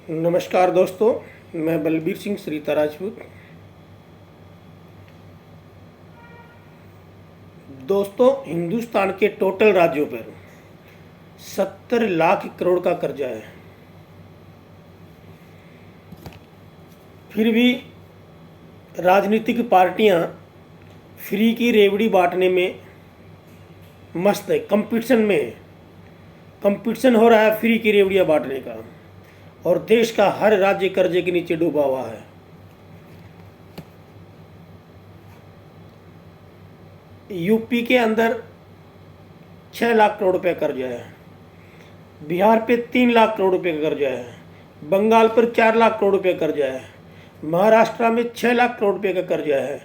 नमस्कार दोस्तों, मैं बलबीर सिंह सरिता राजपूत। दोस्तों, हिंदुस्तान के टोटल राज्यों पर 70 लाख करोड़ का कर्जा है। फिर भी राजनीतिक पार्टियां फ्री की रेवड़ी बांटने में मस्त है, कंपटीशन में है। कंपटीशन हो रहा है फ्री की रेवड़ियां बांटने का, और देश का हर राज्य कर्जे के नीचे डूबा हुआ है। यूपी के अंदर 6 लाख करोड़ रुपये कर्जा है, बिहार पे 3 लाख करोड़ रुपये का कर्जा है, बंगाल पर 4 लाख करोड़ रुपये कर्जा है, महाराष्ट्र में 6 लाख करोड़ रुपये का कर्जा है,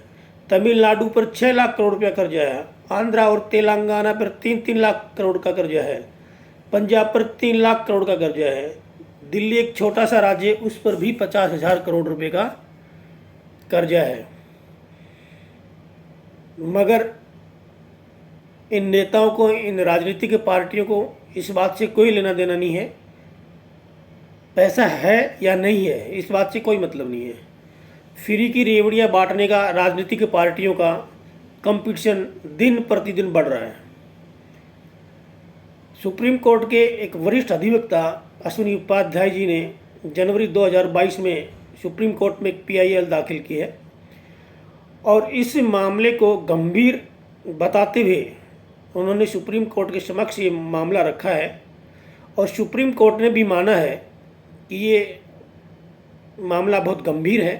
तमिलनाडु पर 6 लाख करोड़ रुपये कर्जा है, आंध्रा और तेलंगाना पर 3-3 लाख करोड़ का कर्जा है, पंजाब पर 3 लाख करोड़ का कर्जा है, दिल्ली एक छोटा सा राज्य, उस पर भी 50,000 करोड़ रुपए का कर्जा है। मगर इन नेताओं को, इन राजनीतिक पार्टियों को इस बात से कोई लेना देना नहीं है, पैसा है या नहीं है इस बात से कोई मतलब नहीं है। फ्री की रेवड़ियां बांटने का राजनीतिक पार्टियों का कंपटीशन दिन प्रतिदिन बढ़ रहा है। सुप्रीम कोर्ट के एक वरिष्ठ अधिवक्ता अश्विनी उपाध्याय जी ने जनवरी 2022 में सुप्रीम कोर्ट में एक PIL दाखिल की है, और इस मामले को गंभीर बताते हुए उन्होंने सुप्रीम कोर्ट के समक्ष ये मामला रखा है, और सुप्रीम कोर्ट ने भी माना है कि ये मामला बहुत गंभीर है।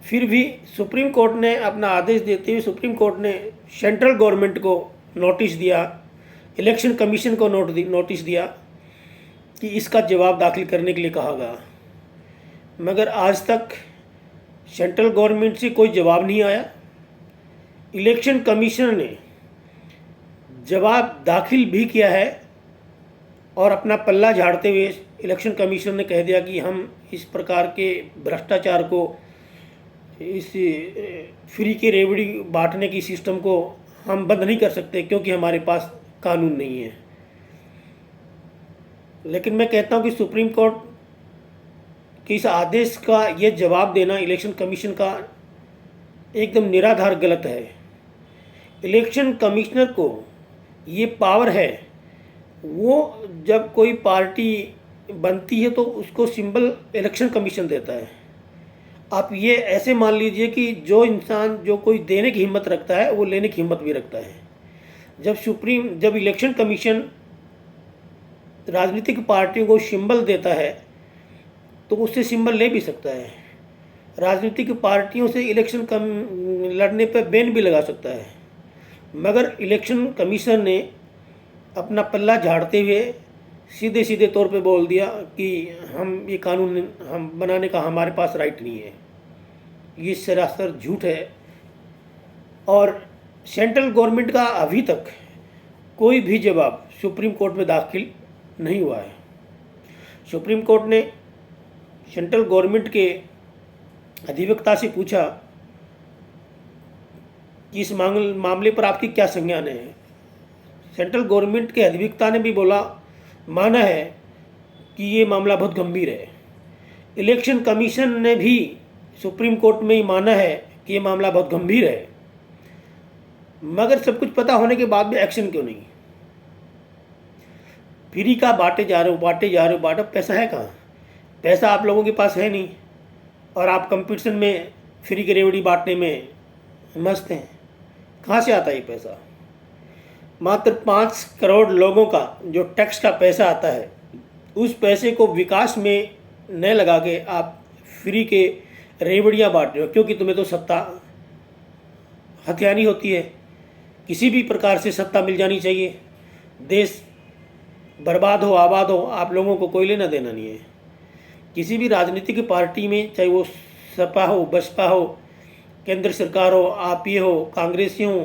फिर भी सुप्रीम कोर्ट ने अपना आदेश देते हुए सुप्रीम कोर्ट ने सेंट्रल गवर्नमेंट को नोटिस दिया, इलेक्शन कमीशन को नोटिस दिया कि इसका जवाब दाखिल करने के लिए कहा गया। मगर आज तक सेंट्रल गवर्नमेंट से कोई जवाब नहीं आया। इलेक्शन कमीशन ने जवाब दाखिल भी किया है, और अपना पल्ला झाड़ते हुए इलेक्शन कमीशन ने कह दिया कि हम इस प्रकार के भ्रष्टाचार को, इस फ्री के रेवड़ी बांटने की सिस्टम को हम बंद नहीं कर सकते, क्योंकि हमारे पास कानून नहीं है। लेकिन मैं कहता हूं कि सुप्रीम कोर्ट के इस आदेश का ये जवाब देना इलेक्शन कमीशन का एकदम निराधार गलत है। इलेक्शन कमिश्नर को ये पावर है, वो जब कोई पार्टी बनती है तो उसको सिंबल इलेक्शन कमीशन देता है। आप ये ऐसे मान लीजिए कि जो इंसान जो कोई देने की हिम्मत रखता है वो लेने की हिम्मत भी रखता है। जब इलेक्शन कमीशन राजनीतिक पार्टियों को सिंबल देता है तो उससे सिंबल ले भी सकता है। राजनीतिक पार्टियों से इलेक्शन लड़ने पर बैन भी लगा सकता है। मगर इलेक्शन कमीशन ने अपना पल्ला झाड़ते हुए सीधे सीधे तौर पे बोल दिया कि हम ये कानून हम बनाने का हमारे पास राइट नहीं है। ये सरासर झूठ है, और सेंट्रल गवर्नमेंट का अभी तक कोई भी जवाब सुप्रीम कोर्ट में दाखिल नहीं हुआ है। सुप्रीम कोर्ट ने सेंट्रल गवर्नमेंट के अधिवक्ता से पूछा कि इस मामले पर आपकी क्या संज्ञान है। सेंट्रल गवर्नमेंट के अधिवक्ता ने भी माना है कि ये मामला बहुत गंभीर है। इलेक्शन कमीशन ने भी सुप्रीम कोर्ट में ही माना है कि ये मामला बहुत गंभीर है। मगर सब कुछ पता होने के बाद भी एक्शन क्यों नहीं? फ्री का बांटे जा रहे हो, बांटो, पैसा है कहाँ? पैसा आप लोगों के पास है नहीं, और आप कंपटीशन में फ्री की रेवड़ी बांटने में मस्त हैं। कहाँ से आता है ये पैसा? मात्र 5 करोड़ लोगों का जो टैक्स का पैसा आता है, उस पैसे को विकास में न लगा के आप फ्री के रेवड़ियाँ बांट रहे हो, क्योंकि तुम्हें तो सत्ता हथियानी होती है। किसी भी प्रकार से सत्ता मिल जानी चाहिए, देश बर्बाद हो आबाद हो, आप लोगों को कोई लेना देना नहीं है। किसी भी राजनीतिक पार्टी में, चाहे वो सपा हो, बसपा हो, केंद्र सरकार हो, आप ये हो, कांग्रेसी हो,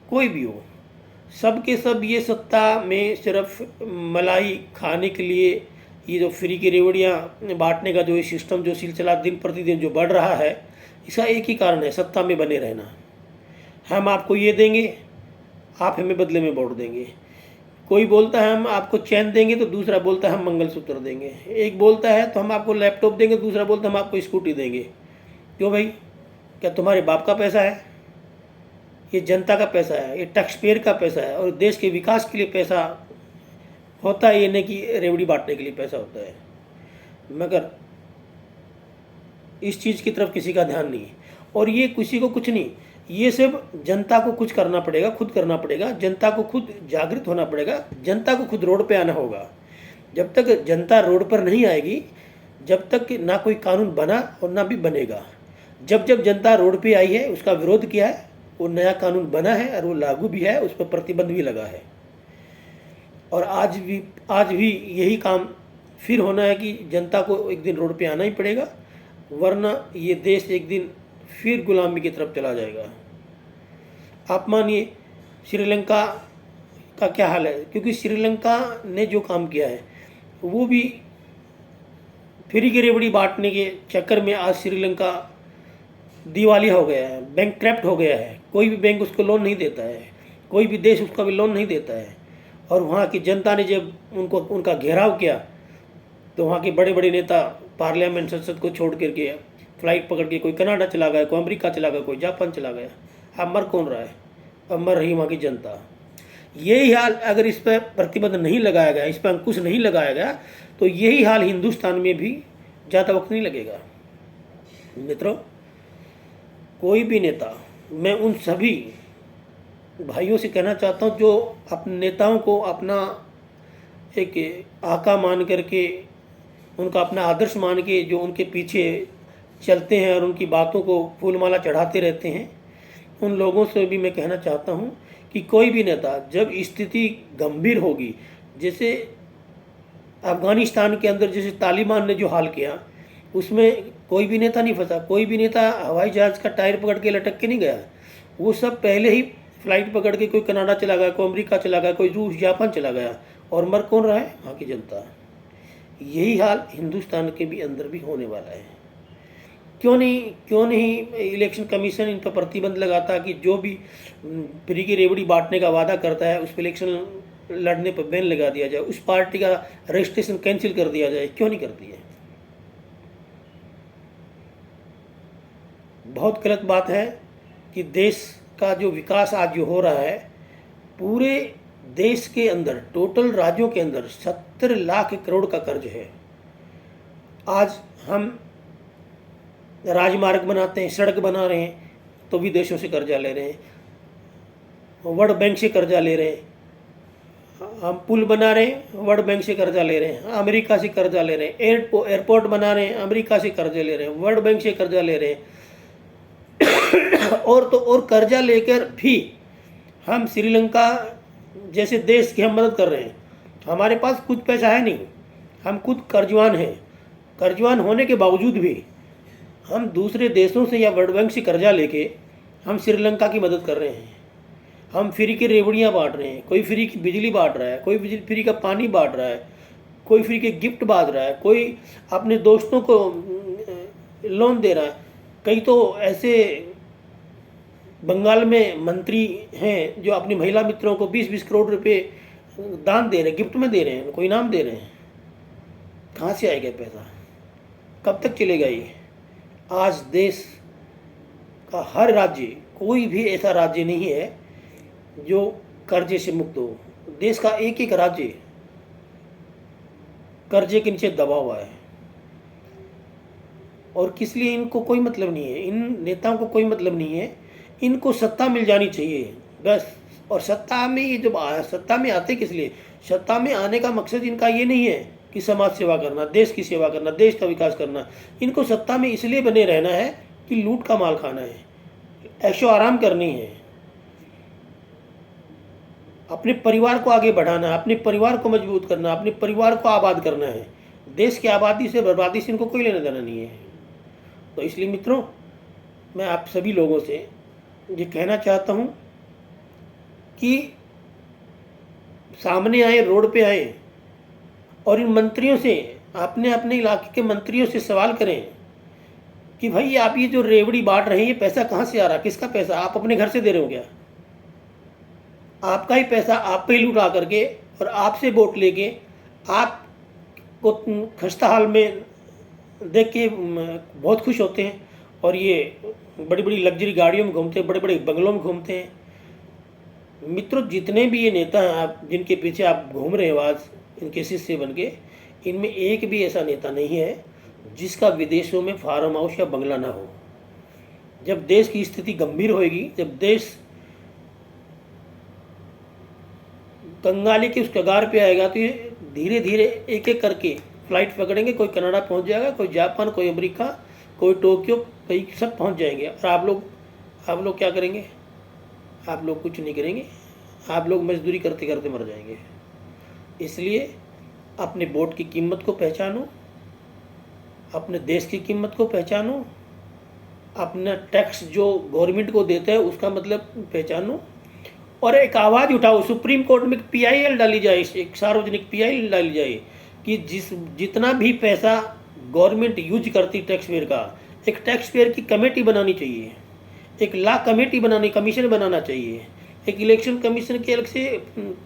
कोई भी हो, सब के सब ये सत्ता में सिर्फ मलाई खाने के लिए ये जो फ्री की रेवड़ियाँ बांटने का जो ये सिस्टम, जो सिलसिला दिन प्रतिदिन जो बढ़ रहा है, इसका एक ही कारण है, सत्ता में बने रहना। हम आपको ये देंगे, आप हमें बदले में वोट देंगे। कोई बोलता है हम आपको चैन देंगे तो दूसरा बोलता है हम मंगलसूत्र देंगे। एक बोलता है तो हम आपको लैपटॉप देंगे, दूसरा बोलता है हम आपको स्कूटी देंगे। क्यों भाई? क्या तुम्हारे बाप का पैसा है? ये जनता का पैसा है, ये टैक्स पेयर का पैसा है, और देश के विकास के लिए पैसा होता है, ये नहीं कि रेवड़ी बांटने के लिए पैसा होता है। मगर इस चीज़ की तरफ किसी का ध्यान नहीं है, और ये किसी को कुछ नहीं, ये सब जनता को कुछ करना पड़ेगा, खुद करना पड़ेगा, जनता को खुद जागृत होना पड़ेगा, जनता को खुद रोड पे आना होगा। जब तक जनता रोड पर नहीं आएगी, जब तक ना कोई कानून बना और ना भी बनेगा। जब जब जनता रोड पे आई है, उसका विरोध किया है, वो नया कानून बना है और वो लागू भी है, उस पर प्रतिबंध भी लगा है। और आज भी यही काम फिर होना है कि जनता को एक दिन रोड पे आना ही पड़ेगा, वरना ये देश एक दिन फिर गुलामी की तरफ चला जाएगा। आप मानिए श्रीलंका का क्या हाल है, क्योंकि श्रीलंका ने जो काम किया है वो भी फ्री की रेवड़ी बांटने के चक्कर में आज श्रीलंका दिवालिया हो गया है, बैंकक्रप्ट हो गया है। कोई भी बैंक उसको लोन नहीं देता है, कोई भी देश उसका भी लोन नहीं देता है। और वहाँ की जनता ने जब उनका घेराव किया तो वहाँ के बड़े बड़े नेता पार्लियामेंट संसद को छोड़ करके फ्लाइट पकड़ के कोई कनाडा चला गया, कोई अमेरिका चला गया, कोई जापान चला गया। अब मर कौन रहा है? अब मर रही वहाँ की जनता। यही हाल अगर इस पर प्रतिबंध नहीं लगाया गया, इस पर अंकुश नहीं लगाया गया, तो यही हाल हिंदुस्तान में भी ज़्यादा वक्त नहीं लगेगा। मित्रों, कोई भी नेता, मैं उन सभी भाइयों से कहना चाहता हूँ जो अपने नेताओं को अपना एक आका मान करके, उनका अपना आदर्श मान के जो उनके पीछे चलते हैं और उनकी बातों को फूलमाला चढ़ाते रहते हैं, उन लोगों से भी मैं कहना चाहता हूँ कि कोई भी नेता जब स्थिति गंभीर होगी, जैसे अफ़गानिस्तान के अंदर जैसे तालिबान ने जो हाल किया, उसमें कोई भी नेता नहीं फंसा, कोई भी नेता हवाई जहाज़ का टायर पकड़ के लटक के नहीं गया। वो सब पहले ही फ्लाइट पकड़ के कोई कनाडा चला गया, कोई अमेरिका चला गया, कोई रूस जापान चला गया, और मर कौन रहा है? वहाँ की जनता। यही हाल हिंदुस्तान के भी अंदर भी होने वाला है। क्यों नहीं इलेक्शन कमीशन इन पर प्रतिबंध लगाता कि जो भी फ्री की रेवड़ी बांटने का वादा करता है उस पर इलेक्शन लड़ने पर बैन लगा दिया जाए, उस पार्टी का रजिस्ट्रेशन कैंसिल कर दिया जाए? क्यों नहीं करती है? बहुत गलत बात है कि देश का जो विकास आज जो हो रहा है, पूरे देश के अंदर टोटल राज्यों के अंदर 70 लाख करोड़ का कर्ज है। आज हम राजमार्ग बनाते हैं, सड़क बना रहे हैं, तो विदेशों से कर्जा ले रहे हैं, वर्ल्ड बैंक से कर्जा ले रहे हैं। हम पुल बना रहे हैं, वर्ल्ड बैंक से कर्जा ले रहे हैं, अमेरिका से कर्जा ले रहे हैं। एयरपोर्ट बना रहे हैं, अमेरिका से कर्जा ले रहे हैं, वर्ल्ड बैंक से कर्जा ले रहे हैं। और तो और कर्जा लेकर भी हम श्रीलंका जैसे देश की हम मदद कर रहे हैं। हमारे पास कुछ पैसा है नहीं, हम खुद कर्जवान हैं। कर्जवान होने के बावजूद भी हम दूसरे देशों से या वर्ल्ड बैंक से कर्जा लेके हम श्रीलंका की मदद कर रहे हैं। हम फ्री की रेवड़ियाँ बांट रहे हैं, कोई फ्री की बिजली बांट रहा है, कोई फ्री का पानी बांट रहा है, कोई फ्री के गिफ्ट बांट रहा है, कोई अपने दोस्तों को लोन दे रहा है। कई तो ऐसे बंगाल में मंत्री हैं जो अपनी महिला मित्रों को 20-20 करोड़ रुपए दान दे रहे हैं, गिफ्ट में दे रहे हैं, कोई इनाम दे रहे हैं। कहाँ से आएगा पैसा? कब तक चलेगा ये? आज देश का हर राज्य, कोई भी ऐसा राज्य नहीं है जो कर्जे से मुक्त हो। देश का एक एक राज्य कर्जे के नीचे दबा हुआ है। और किस लिए? इनको कोई मतलब नहीं है, इन नेताओं को कोई मतलब नहीं है। इनको सत्ता मिल जानी चाहिए बस। और सत्ता में ये जब सत्ता में आते किस लिए? सत्ता में आने का मकसद इनका ये नहीं है कि समाज सेवा करना, देश की सेवा करना, देश का विकास करना। इनको सत्ता में इसलिए बने रहना है कि लूट का माल खाना है, ऐशो आराम करनी है, अपने परिवार को आगे बढ़ाना है, अपने परिवार को मजबूत करना, अपने परिवार को आबाद करना है। देश की आबादी से, बर्बादी से इनको कोई लेना देना नहीं है। तो इसलिए मित्रों, मैं आप सभी लोगों से ये कहना चाहता हूँ कि सामने आए, रोड पे आए और इन मंत्रियों से, अपने अपने इलाके के मंत्रियों से सवाल करें कि भाई आप ये जो रेवड़ी बांट रहे हैं, ये पैसा कहाँ से आ रहा है? किसका पैसा? आप अपने घर से दे रहे हो क्या? आपका ही पैसा आप पे ही लुटा करके और आपसे वोट लेके आपको खस्ता हाल में देख के बहुत खुश होते हैं और ये बड़ी बड़ी लग्जरी गाड़ियों में घूमते हैं, बड़े बड़े बंगलों में घूमते हैं। मित्रों, जितने भी ये नेता हैं आप जिनके पीछे आप घूम रहे हो आज इनके शिष्य बन के, इनमें एक भी ऐसा नेता नहीं है जिसका विदेशों में फार्म हाउस या बंगला ना हो। जब देश की स्थिति गंभीर होएगी, जब देश कंगाली की उस कगार पे आएगा, तो ये धीरे धीरे एक एक करके फ्लाइट पकड़ेंगे। कोई कनाडा पहुंच जाएगा, कोई जापान, कोई अमेरिका, कोई टोक्यो, कई सब पहुंच जाएंगे। और आप लोग क्या करेंगे? आप लोग कुछ नहीं करेंगे, आप लोग मजदूरी करते करते मर जाएंगे। इसलिए अपने वोट की कीमत को पहचानो, अपने देश की कीमत को पहचानो, अपना टैक्स जो गवर्नमेंट को देते हैं उसका मतलब पहचानो, और एक आवाज़ उठाओ। सुप्रीम कोर्ट में PIL डाली जाए, एक सार्वजनिक PIL डाली जाए कि जितना भी पैसा गवर्नमेंट यूज करती टैक्स पेयर का, एक टैक्स पेयर की कमेटी बनानी चाहिए, एक लॉ कमेटी बनानी, कमीशन बनाना चाहिए, एक इलेक्शन कमीशन के अलग से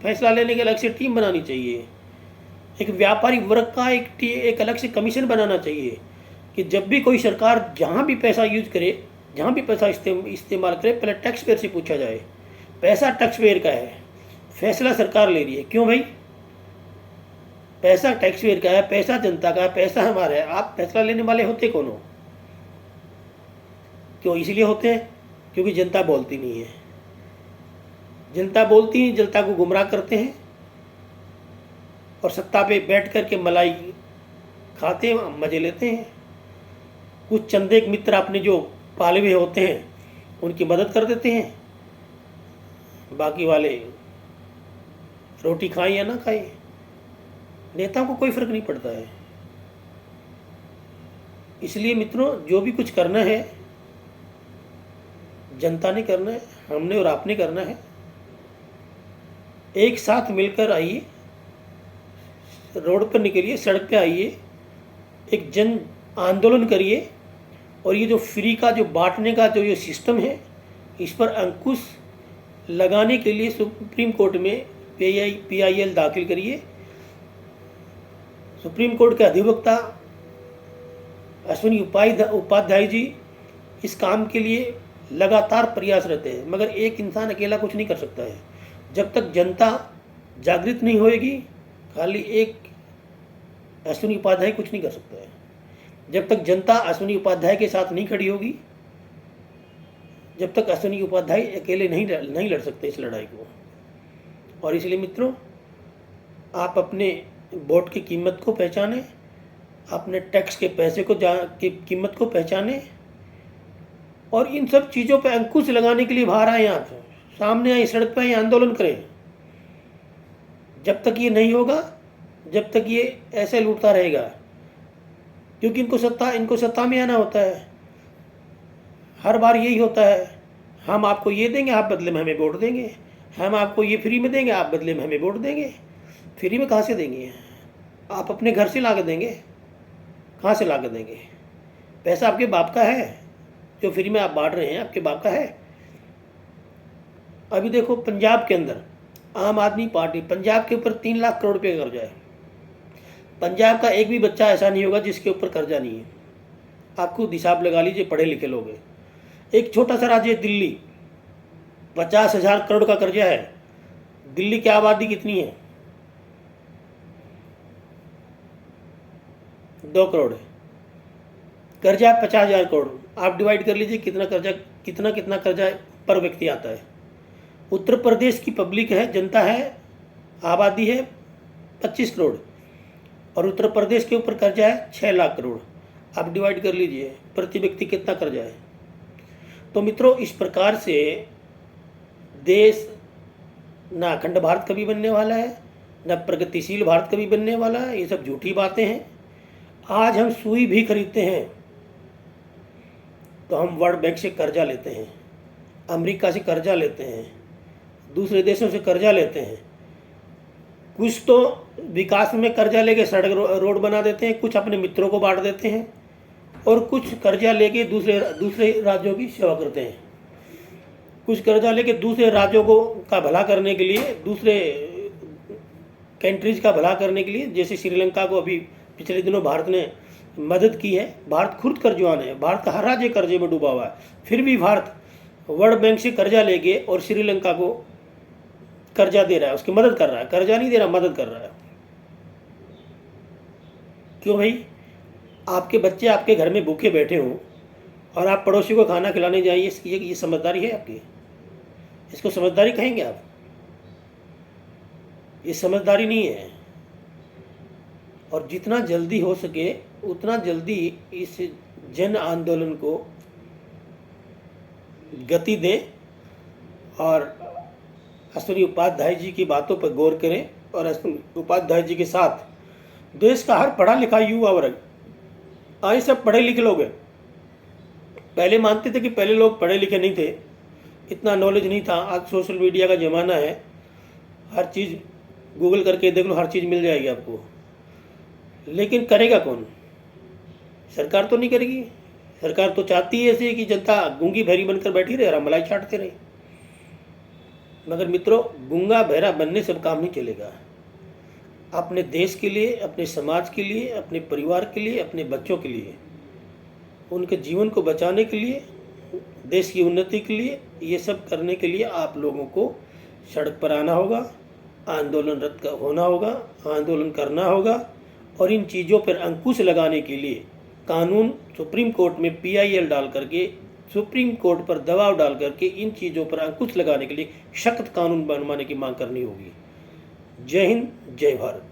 फैसला लेने के अलग से टीम बनानी चाहिए, एक व्यापारी वर्ग का एक अलग से कमीशन बनाना चाहिए कि जब भी कोई सरकार जहाँ भी पैसा यूज करे, जहाँ भी पैसा इस्तेमाल करे, पहले टैक्स पेयर से पूछा जाए। पैसा टैक्स पेयर का है, फैसला सरकार ले रही है। क्यों भाई? पैसा टैक्स पेयर का है, पैसा जनता का है, पैसा हमारा है। आप फैसला लेने वाले होते कौन हो? क्यों? इसलिए होते हैं क्योंकि जनता बोलती नहीं है। जनता बोलती है, जनता को गुमराह करते हैं और सत्ता पे बैठ कर के मलाई खाते हैं, मजे लेते हैं। कुछ चंदे के मित्र अपने जो पाले हुए होते हैं उनकी मदद कर देते हैं, बाकी वाले रोटी खाएं या ना खाएं, नेताओं को कोई फर्क नहीं पड़ता है। इसलिए मित्रों, जो भी कुछ करना है जनता ने करना है, हमने और आपने करना है। एक साथ मिलकर आइए, रोड पर निकलिए, सड़क पे आइए, एक जन आंदोलन करिए और ये जो फ्री का जो बांटने का जो ये सिस्टम है, इस पर अंकुश लगाने के लिए सुप्रीम कोर्ट में PIL दाखिल करिए। सुप्रीम कोर्ट के अधिवक्ता अश्विनी उपाध्याय जी इस काम के लिए लगातार प्रयासरत है, मगर एक इंसान अकेला कुछ नहीं कर सकता है। जब तक जनता जागृत नहीं होएगी, खाली एक अश्विनी उपाध्याय कुछ नहीं कर सकता है। जब तक जनता अश्विनी उपाध्याय के साथ नहीं खड़ी होगी, जब तक अश्विनी उपाध्याय अकेले नहीं लड़ सकते इस लड़ाई को। और इसलिए मित्रों, आप अपने वोट की कीमत को पहचानें, अपने टैक्स के पैसे की कीमत को पहचानें और इन सब चीज़ों पर अंकुश लगाने के लिए बाहर आए, आप सामने आए, सड़क पर आए, आंदोलन करें। जब तक ये नहीं होगा, जब तक ये ऐसे लूटता रहेगा, क्योंकि इनको सत्ता में आना होता है। हर बार यही होता है, हम आपको ये देंगे, आप बदले में हमें वोट देंगे, हम आपको ये फ्री में देंगे, आप बदले में हमें वोट देंगे। फ्री में कहाँ से देंगे? आप अपने घर से ला के देंगे? कहाँ से ला के देंगे? पैसा आपके बाप का है, जो फ्री में आप बांट रहे हैं आपके बाप का है। अभी देखो, पंजाब के अंदर आम आदमी पार्टी, पंजाब के ऊपर 3 लाख करोड़ रुपये कर्जा है। पंजाब का एक भी बच्चा ऐसा नहीं होगा जिसके ऊपर कर्जा नहीं है। आप खुद हिसाब लगा लीजिए, पढ़े लिखे लोग हैं। एक छोटा सा राज्य दिल्ली, 50,000 करोड़ का कर्जा है। दिल्ली की आबादी कितनी है? 2 करोड़ है। कर्जा 50,000 करोड़, आप डिवाइड कर लीजिए कितना कर्जा पर व्यक्ति आता है। उत्तर प्रदेश की पब्लिक है, जनता है, आबादी है 25 करोड़ और उत्तर प्रदेश के ऊपर कर्जा है 6 लाख करोड़। आप डिवाइड कर लीजिए प्रति व्यक्ति कितना कर्जा है। तो मित्रों, इस प्रकार से देश ना अखंड भारत कभी बनने वाला है, न प्रगतिशील भारत कभी बनने वाला है। ये सब झूठी बातें हैं। आज हम सुई भी खरीदते हैं तो हम वर्ल्ड बैंक से कर्जा लेते हैं, अमेरिका से कर्जा लेते हैं, दूसरे देशों से कर्जा लेते हैं। कुछ तो विकास में कर्जा लेके सड़क रोड बना देते हैं, कुछ अपने मित्रों को बांट देते हैं और कुछ कर्जा लेके दूसरे राज्यों की सेवा करते हैं। कुछ कर्जा लेके दूसरे राज्यों को का भला करने के लिए दूसरे कंट्रीज का भला करने के लिए, जैसे श्रीलंका को अभी पिछले दिनों भारत ने मदद की है। भारत खुद कर्जवान है, भारत का हर राज्य कर्जे में डूबा हुआ है, फिर भी भारत वर्ल्ड बैंक से कर्जा लेके और श्रीलंका को कर्जा दे रहा है, उसकी मदद कर रहा है। कर्जा नहीं दे रहा, मदद कर रहा है। क्यों भाई? आपके बच्चे आपके घर में भूखे बैठे हों और आप पड़ोसी को खाना खिलाने जाइए, ये समझदारी है आपकी? इसको समझदारी कहेंगे आप? ये समझदारी नहीं है। और जितना जल्दी हो सके उतना जल्दी इस जन आंदोलन को गति दें और अश्विनी उपाध्याय जी की बातों पर गौर करें और अश्विनी उपाध्याय जी के साथ देश का हर पढ़ा लिखा युवा वर्ग, आज सब पढ़े लिखे लोग हैं। पहले मानते थे कि पहले लोग पढ़े लिखे नहीं थे, इतना नॉलेज नहीं था। आज सोशल मीडिया का ज़माना है, हर चीज़ गूगल करके देख लो, हर चीज़ मिल जाएगी आपको। लेकिन करेगा कौन? सरकार तो नहीं करेगी। सरकार तो चाहती है ऐसे कि जनता गूंगी बहरी बनकर बैठी रहे और हम मलाई चाटते रहे। मगर मित्रों, गूंगा बहरा बनने से काम नहीं चलेगा। अपने देश के लिए, अपने समाज के लिए, अपने परिवार के लिए, अपने बच्चों के लिए, उनके जीवन को बचाने के लिए, देश की उन्नति के लिए, ये सब करने के लिए आप लोगों को सड़क पर आना होगा, आंदोलनरत होना होगा, आंदोलन करना होगा। और इन चीज़ों पर अंकुश लगाने के लिए कानून सुप्रीम कोर्ट में PIL डाल करके, सुप्रीम कोर्ट पर दबाव डाल करके इन चीज़ों पर अंकुश लगाने के लिए सख्त कानून बनवाने की मांग करनी होगी। जय हिंद, जय भारत।